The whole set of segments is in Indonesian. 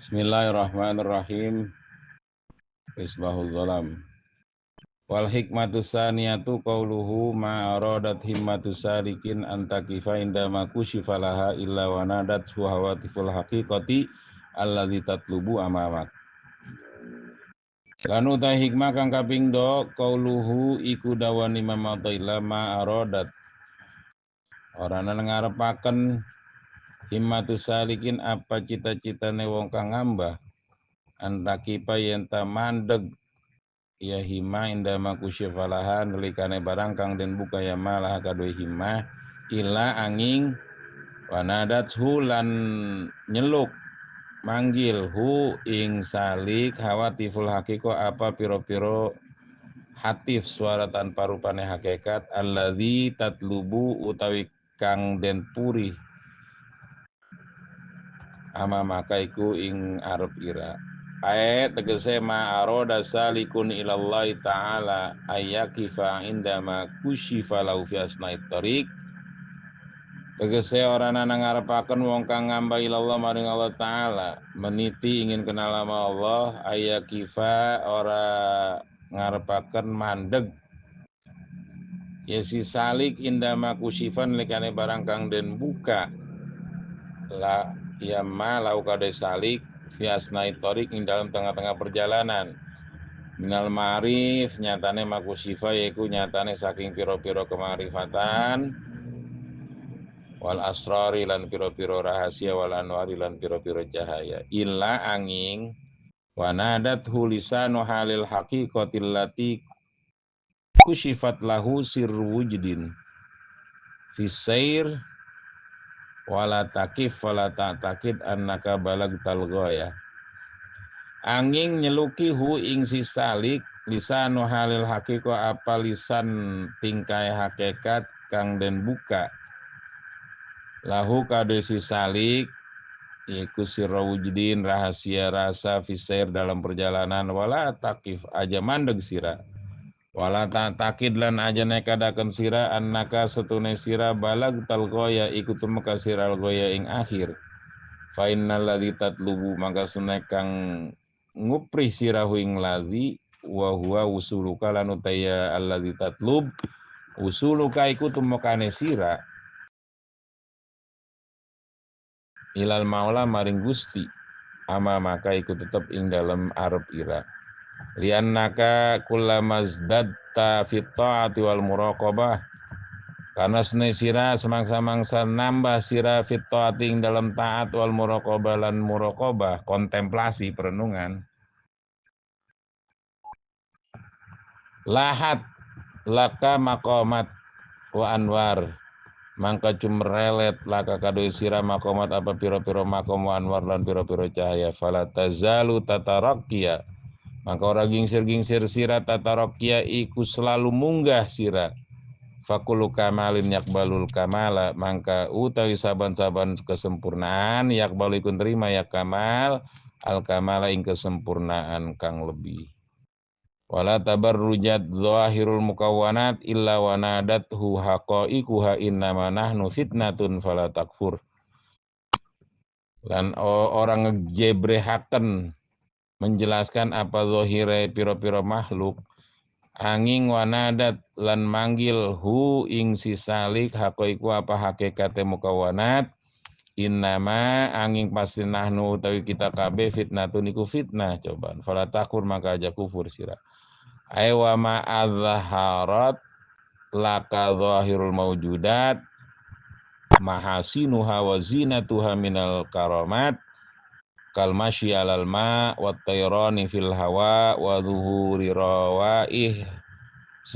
Bismillahirrahmanirrahim. Isbahul zalam. Wal hikmatu saniyatu qauluhu ma aradat himmatu salikin antakifa inda ma kushifa laha illa wa nadat hawatiful haqiqati alladzi tatlubu amamak. Lan utai hikmah kang kaping do qauluhu iku dawani mamadaila ma aradat. Orana ngarepaken himmatu salikin apa cita-citane wong kang ngambah antakifa yen ta mandeg ya hima inda makusyifalaha nelikane barang kang den buka ya malah kadue hima ila angin wanadat hulan nyeluk manggil hu ing salik hawatiful hakiko apa piro-piro hatif suara tanpa rupane hakikat alladzi tatlubu utawi kang den puri ama makaiku ing arep ira. Ayat tegese ma aroda salikun ilallahi ta'ala ayyakifa indama kusyifa lau fi asna'it tariq. Tegese orang nang ngarepaken wong kang ngamba ilallah maring Allah Ta'ala meniti ingin kenal sama Allah ayyakifa ora ngarepaken mandeg ya si salik indama kusyifan lekane barang kang den buka la ya ma lau kade salik fi asna'it tariq ing dalam tengah-tengah perjalanan. Minal ma'rif nyatane makusifa yaiku nyatane saking piro-piro kemarifatan wal asrari lan piro-piro rahasia wal anwari lan piro-piro cahaya illa angin wanadat hulisanu halil haqiqatil lati kusifat lahu sirru wujdin fisair wala takif wala ta'takid annaka balagtal ghaya. Angin nyeluki hu ing si salik lisanu halil hakiko apa lisan tingkai hakikat kang den buka lahu kade si salik yaiku sirra wujdin rahasia rasa fisair dalam perjalanan wala takif aja mandeg sira wala takid lan aja nekadaken sira annaka setune sira balag tal goya iku tumeka sira goya ing akhir fa innal ladzi tatlubu maka sunek kang nguprih sirahu ing ladzi wa huwa usuluka lan utaya alladzi tatlub usuluka iku tumekane sira ilal maula maring Gusti ama maka iku tetep ing dalem arep ira liannaka kullamazdatta fit ta'ati wal muraqabah karena sene sira semangsa-mangsa nambah sira fit ta'ati ing dalam taat wal muraqabah lan muraqabah kontemplasi perenungan lahat laka maqamat wa anwar mangka cumrelet laka kadoi sira maqamat apa piro-piro maqam wa anwar lan piro-piro cahaya fala tazalu tatarakkiya maka ora gingsir-gingsir sira tatarakkiya iku selalu munggah sira fakulu kamalin yakbalul kamala mangka utawi saban-saban kesempurnaan yakbalu ikun terima ya kamal al kamala ing kesempurnaan kang lebih. Wala tabarrujat zahirul mukawwanat illa wa nadathu haqa'iquha innama nahnu fitnatun fala takfur. Lan orang ngegebrehaken menjelaskan apa zahire piro-piro makhluk angin wanadat lan manggil hu ing si salik haqa'iqu apa hakikate mukawwanat innama angin pasti nahnu utawi kita kabeh fitnatun iku fitnah cobaan fala takfur maka aja kufur sira. Aywa ma'adhaharat laka zahirul mawjudat mahasinuha wa zinatuha minal karamat kal masyi alal ma wa tayrani fil hawa wa zuhuri rawaih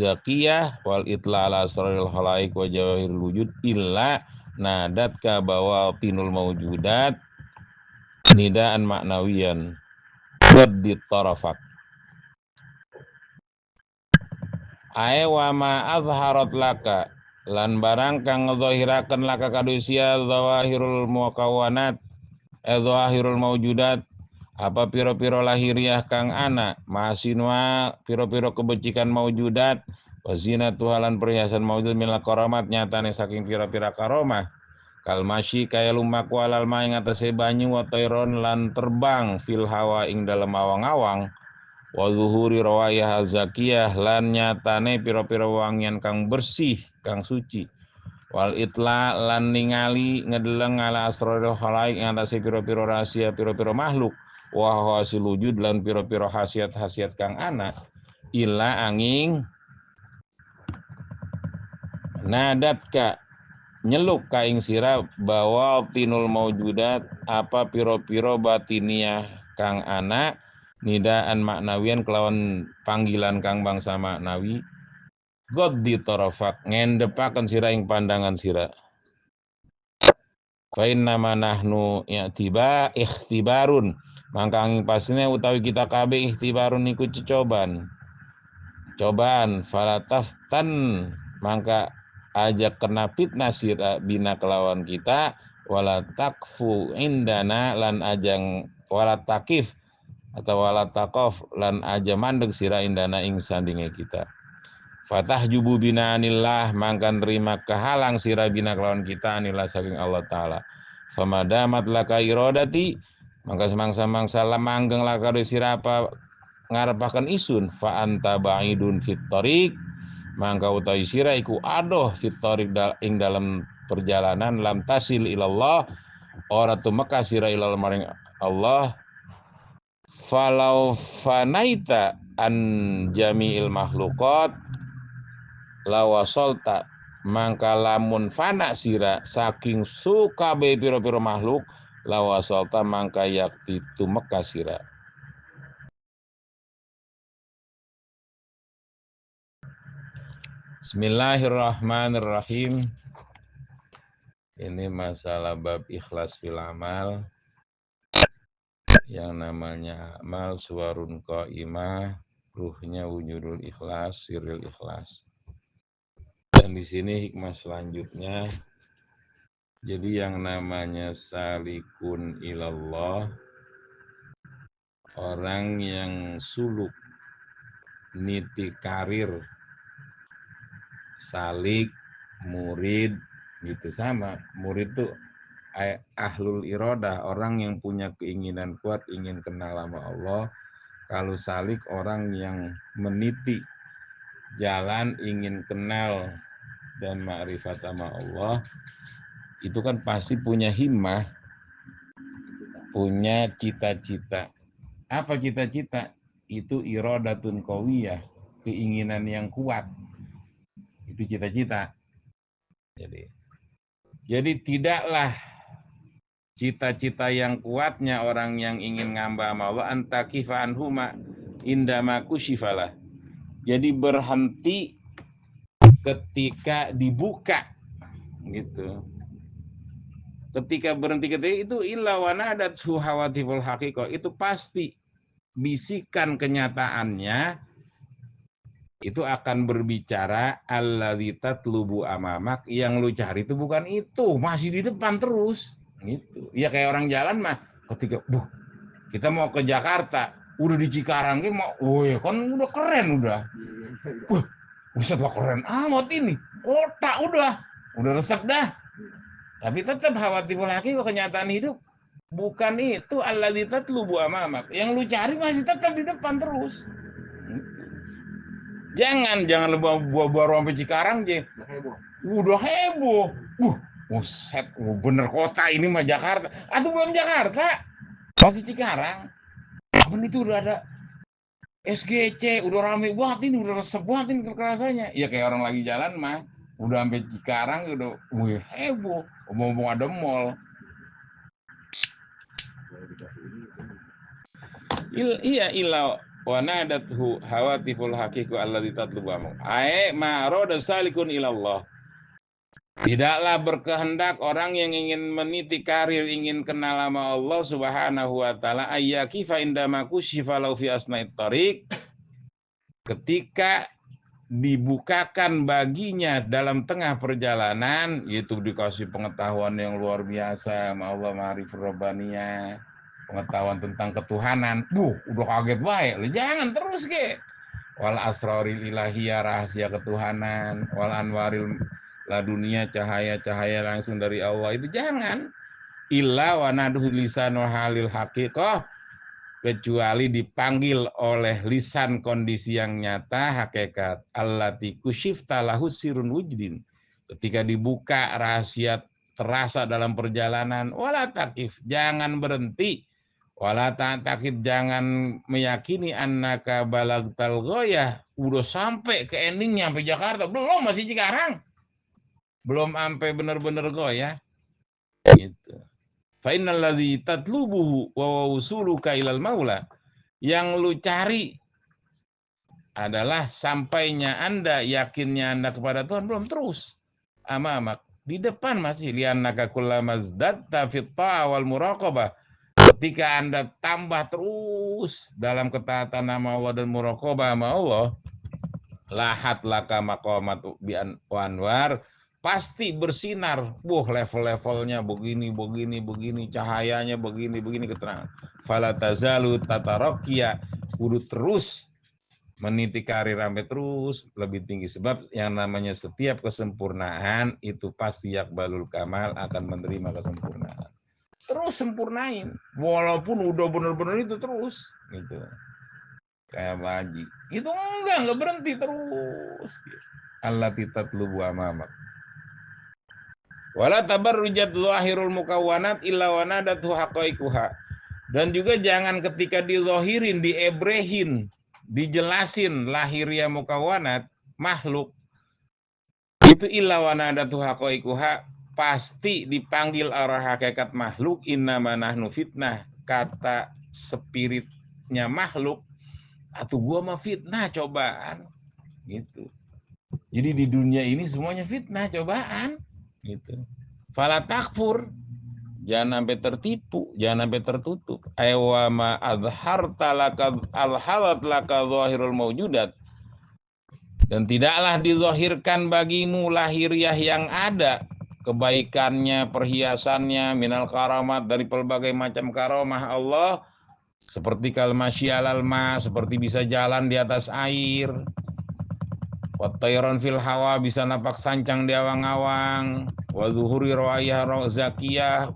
zakiyah wal itla ala asraril khalaik wa jawahirul wujud illa nadatka bawatinul mawjudat nidaan maknawiyan waddit tarafak. Ae wa ma azharat laka lan barang kang ngadzahiraken laka kadusia zawahirul muqawwanat zahirul maujudat apa piro-piro lahiriah kang ana masinwa piro-piro kebecikan maujudat wazina tuhalan perhiasan maujud minal karamat nyatane saking piro-piro karomah Kalmasyi kaya lumaku alal ma ing atase banyu wa tayron lan terbang fil hawa ing dalam awang-awang wa zuhuri rawayah zakiyah lan nyatane pira-pira wangian kang bersih kang suci wal itla lan ningali ngedeleng ala asrarul khalaik ing atase pira-pira rahasia pira-pira makhluk wa hasil wujud lan pira-pira hasiat-hasiat kang ana ila angin nadatka nyeluk kaing sira bahwa tinul maujudat apa piro-piro batiniah kang ana nidaan maknawian kelawan panggilan kang bangsa maknawi god di torofak ngendepaken sira ing pandangan sira fa inna manahnu ikhtibarun mangka angin pasine utawi kita kabeh ikhtibarun iku cobaan falataftan mangka aja kena fitnah sira bina kelawan kita wala takfu indana lan ajang wala takif atau wala takof lan aja mandeg sira indana ing sandinge kita fatah jubu bina anillah mangka nerima kehalang sira bina kelawan kita anillah saking Allah Ta'ala famadamat laka irodati mangka semangsa-mangsa lamanggeng laka sira apa ngarepaken isun fa anta ba'idun fit tariq mangka utawi sira iku adoh fit tariq ing dalam perjalanan lam tasil ilallah ora tumeka sira ilal maring Allah falau fanaita an jami'il makhluqat lawasolta mangka lamun fana sira saking sukabe pira-pira makhluk lawasolta mangka yakti tumeka sira. Bismillahirrahmanirrahim. Ini masalah bab ikhlas fil amal. Yang namanya amal suwarun qaimah, ruhnya wujudul ikhlas, sirril ikhlas. Dan di sini hikmah selanjutnya. Jadi yang namanya salikun ilallah, orang yang suluk niti karir, salik, murid, gitu sama. Murid tuh ahlul iradah, orang yang punya keinginan kuat, ingin kenal sama Allah. Kalau salik, orang yang meniti jalan, ingin kenal dan ma'rifat sama Allah. Itu kan pasti punya himmah, punya cita-cita. Apa cita-cita? Itu iradatun qawiyah, keinginan yang kuat. Itu cita-cita. Jadi tidaklah cita-cita yang kuatnya orang yang ingin ngamba sama Allah antakifa anhuma indama kusyifalah. Jadi berhenti ketika dibuka gitu. Ketika berhenti ketika itu illa wanadat suhawatiful haqiqah, itu pasti bisikan kenyataannya itu akan berbicara alladzi tatlubu amamak, yang lu cari itu bukan itu, masih di depan terus gitu. Ya kayak orang jalan mah ketika kita mau ke Jakarta udah di Cikarang mau kan udah keren udah buset lah keren amat ini kota udah resep dah, tapi tetap khawatir lagi kenyataan hidup bukan itu alladzi tatlubu amamak, yang lu cari masih tetap di depan terus. Jangan lu baru sampai Cikarang je. Udah heboh. Buset, bener kota ini mah Jakarta. Atau belum Jakarta. Masih Cikarang. Apa itu udah ada SGC, udah rame banget ini, udah resep banget ini rasanya. Ya kayak orang lagi jalan mah. Udah sampai Cikarang udah heboh. Ngomong ada mall. Iya ilau wa nadathu hawatiful haqiqu alladzi tatlubu ae ma'roda salikun ilallah. Tidaklah berkehendak orang yang ingin meniti karir, ingin kenal sama Allah Subhanahu wa taala ayyakifa indama kusyifa lau fi asna'it tariq, ketika dibukakan baginya dalam tengah perjalanan, yaitu dikasih pengetahuan yang luar biasa sama Allah ma'rifur rabbaniyah, pengetahuan tentang ketuhanan, udah kaget baik, jangan terus ke wal asraril ilahiyah, rahasia ketuhanan, wal anwaril dunia cahaya-cahaya langsung dari Allah itu jangan. Illa wa naduhu lisanul halil haqiqah, kecuali dipanggil oleh lisan kondisi yang nyata hakikat. Allati kusyifta lahu sirun wujdin. Ketika dibuka rahasia terasa dalam perjalanan, wala takif, jangan berhenti. Wala takif, jangan meyakini annaka balagtal ghoyah, udah sampai ke endingnya sampai Jakarta, belum, masih Cikarang. Belum sampai benar-benar goyah. Gitu. Fa innal ladzi tatlubuhu wa wusuluka ilal maula, yang lu cari adalah sampainya Anda, yakinnya Anda kepada Tuhan, belum, terus. Amamak, di depan masih, liannaka kullama zdadta fit wal muraqabah. Ketika Anda tambah terus dalam ketaatan nama Allah dan muraqabah sama Allah, lahat laka maqamat bi anwar, pasti bersinar. Level-levelnya begini, cahayanya begini keterangan. Fala tazalu tatarokia, kudu terus meniti karir sampai terus lebih tinggi, sebab yang namanya setiap kesempurnaan itu pasti yakbalul kamal, akan menerima kesempurnaan. Terus sempurnain, walaupun udah benar-benar itu terus gitu. Kayak baji itu enggak berhenti terus. Allah tatlubu amamak. Wala tabarrujat zahirul mukawwanat illa wanadatu haqaiquha. Dan juga jangan ketika dizohirin, diebrehin, dijelasin lahiriah mukawwanat makhluk itu illa wanadatu haqaiquha, pasti dipanggil arah hakikat makhluk. Innama nahnu fitnah, kata spiritnya makhluk, atau gua mah fitnah, cobaan gitu. Jadi di dunia ini semuanya fitnah, cobaan gitu. Fala takfur, jangan sampai tertipu, jangan sampai tertutup. Aywama adharta laka alhalat laka zahirul mawjudat, dan tidaklah dizahirkan bagimu lahiriah yang ada, kebaikannya, perhiasannya, minal karamat, dari pelbagai macam karamah Allah, seperti kalmasyalal ma, seperti bisa jalan di atas air, watayron fil hawa, bisa napak sancang di awang-awang, wa zuhuri rawayah zakiyah,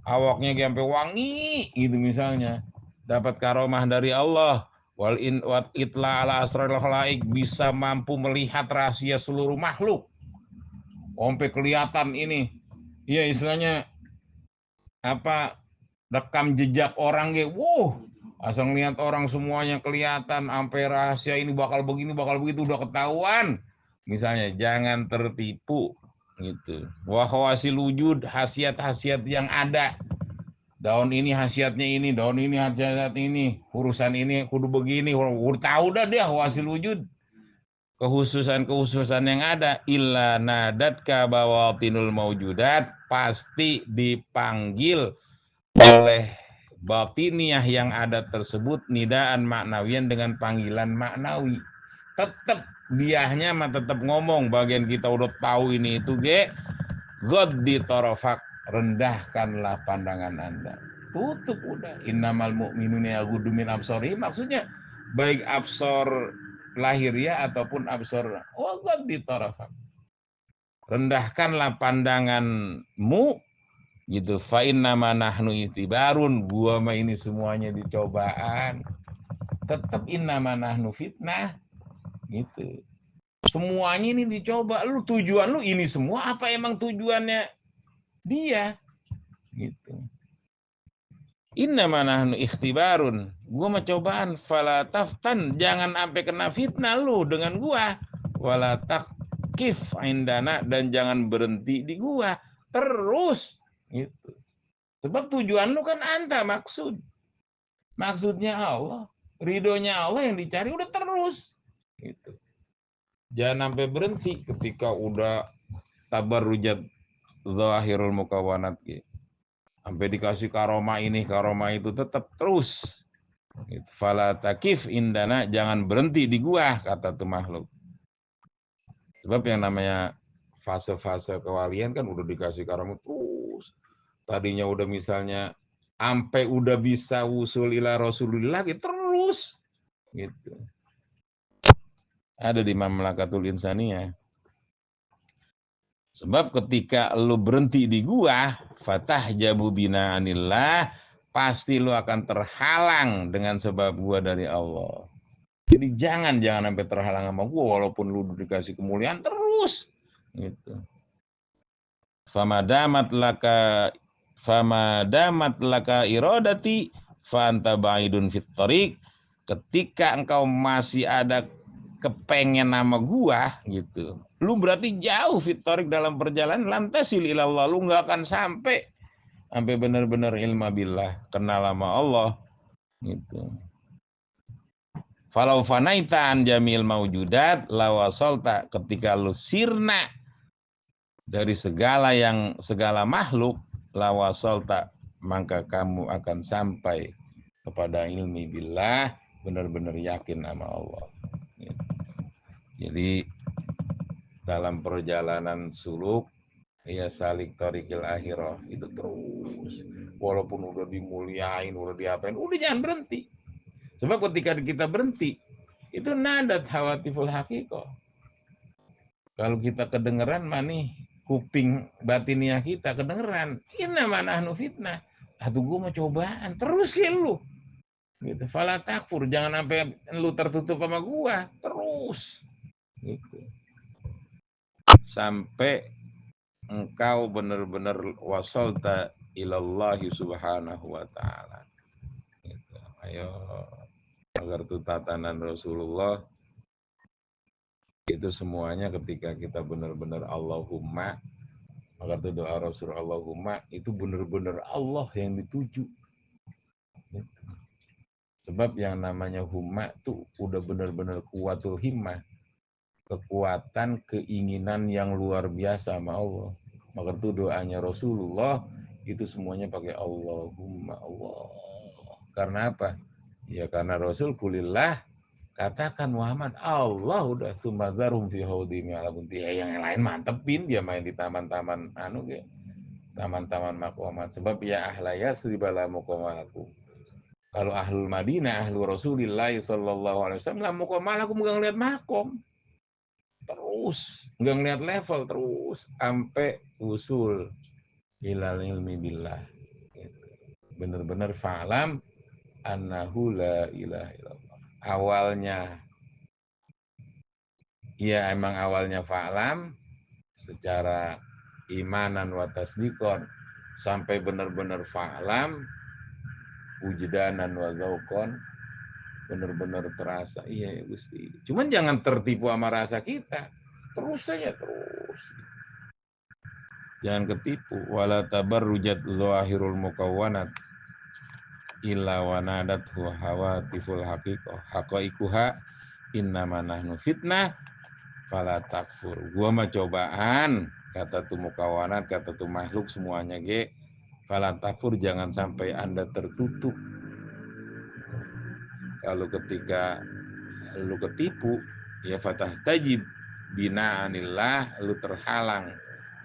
awaknya sampai wangi gitu misalnya, dapat karomah dari Allah. Wal in wat itla ala asrarul khalaik, bisa mampu melihat rahasia seluruh makhluk sampai kelihatan ini, iya istilahnya apa, rekam jejak orang ge, asal lihat orang semuanya kelihatan, sampai rahasia ini bakal begini bakal begitu udah ketahuan misalnya. Jangan tertipu gitu. Wahwasil wujud, hasiat-hasiat yang ada, daun ini hasiatnya ini, daun ini hasiat ini, urusan ini kudu begini, udah tahu dah dia hasil wujud, kehususan yang ada. Illa nadatka bawatinul maujudat, pasti dipanggil oleh batiniah yang ada tersebut, nidaan maknawian, dengan panggilan maknawi. Tetap diahnya mah tetap ngomong, bagian kita udah tahu ini itu ge, God di torofak, rendahkanlah pandangan Anda, tutup udah. Innamal mu'minuna yaghuddu min absarihim, maksudnya baik absor lahiriah ataupun absor Allah di tarafak, rendahkanlah pandanganmu gitu. Fa innama nahnu itibarun, gua mah ini semuanya dicobaan. Tetap innama nahnu fitnah gitu. Semuanya ini dicoba. Lu tujuan lu ini semua apa emang tujuannya dia gitu. Innama nahnu ikhtibarun, gua mah cobaan. Fala taftan, jangan sampai kena fitnah lu dengan gua. Wala takif indana, dan jangan berhenti di gua terus gitu. Sebab tujuan lu kan anta, maksudnya Allah, ridhonya Allah yang dicari, udah terus gitu. Jangan sampai berhenti ketika udah tabarrujat zahirul mukawwanat gitu. Sampai dikasih karomah ini, karomah itu, tetap terus. Fala takif indana, jangan berhenti di gua, kata tuh makhluk. Sebab yang namanya fase-fase kewalian kan udah dikasih karomah terus. Tadinya udah misalnya sampai udah bisa usul ila Rasulullah gitu, terus gitu. Ada di Mamlakatul Insaniyah. Sebab ketika lu berhenti di gua, fatah jabu bina anillah, pasti lu akan terhalang dengan sebab gua dari Allah. Jadi jangan sampai terhalang sama gua, walaupun lu dikasih kemuliaan terus. Gitu. Famadamat laka iradati fanta ba'idun fit thariq. Ketika engkau masih ada kepengen nama gua gitu, lu berarti jauh fit thariq dalam perjalanan, lantas ilallah, lu nggak akan sampai benar-benar ilma billah, kenal sama Allah gitu. Falau fanaitan jamil maujudat lawasolta, ketika lu sirna dari segala makhluk, lawasolta, maka kamu akan sampai kepada ilmi billah, benar-benar yakin sama Allah. Jadi dalam perjalanan suluk ya salik tarikil akhirah itu terus, walaupun udah dimuliain, udah diapain, udah jangan berhenti. Sebab ketika kita berhenti itu nadat hawatiful hakikoh. Kalau kita kedengeran nih kuping batiniah kita kedengeran, ini mana nahnu fitnah. Aduh, gue mau cobaan terus ke lu. Gitu. Fala takfur, jangan sampai lu tertutup sama gua terus. Gitu. Sampai engkau benar-benar wasalta ilallahi subhanahu wa ta'ala. Gitu. Ayo, agar itu tatanan Rasulullah itu semuanya ketika kita benar-benar Allahumma, maka itu doa Rasul Allahumma itu benar-benar Allah yang dituju. Sebab yang namanya humma tuh udah benar-benar kuatul himmah, kekuatan keinginan yang luar biasa sama Allah. Maka itu doanya Rasulullah itu semuanya pakai Allahumma Allah. Karena apa? Ya karena Rasul kulillah, katakan Muhammad, Allah udah sumazarum fi haudimi ala bunti. Ya, yang lain mantepin dia main di taman-taman taman-taman makomat. Sebab ya ahlaya suribala makomaku. Kalau ahlul Madinah, ahlul Rasulillah sallallahu alaihi wasallam, lah makomal aku nggak ngeliat makom. Terus, nggak ngeliat level terus sampai usul ilal ilmi billah. Bener-bener fa'lam annahu la ilaha illallah. Awalnya ya emang awalnya fa'lam secara imanan wa tasdikon, sampai benar-benar fa'lam wujdanan wa zauqon, benar-benar terasa iya ya Gusti. Cuman jangan tertipu sama rasa kita. Terus saja terus. Jangan ketipu. Wala tabarrujat zahirul mukawwanat illa wanadat hawatiful haqiqah. Haqaiquha innama nahnu fitnah fala takfur. Gua mah cobaan, kata tu mukawanat, kata tu makhluk semuanya ge. Fala takfur, jangan sampai Anda tertutup. Kalau ketika lu ketipu, ya fatah tajib binaanillah, lu terhalang.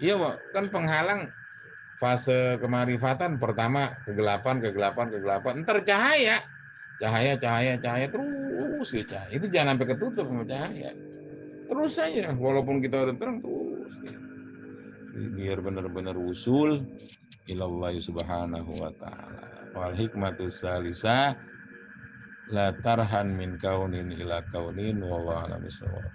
Iya, kan penghalang fase kemarifatan pertama kegelapan, ntar cahaya terus ya cahaya. Itu jangan sampai ketutup sama cahaya. Terus saja, walaupun kita udah terang terus. Biar benar-benar usul ilallah subhanahu wa ta'ala. Wal hikmatu salisa la tarhan min kaunin ila kaunin wallahu a'lam bishawab.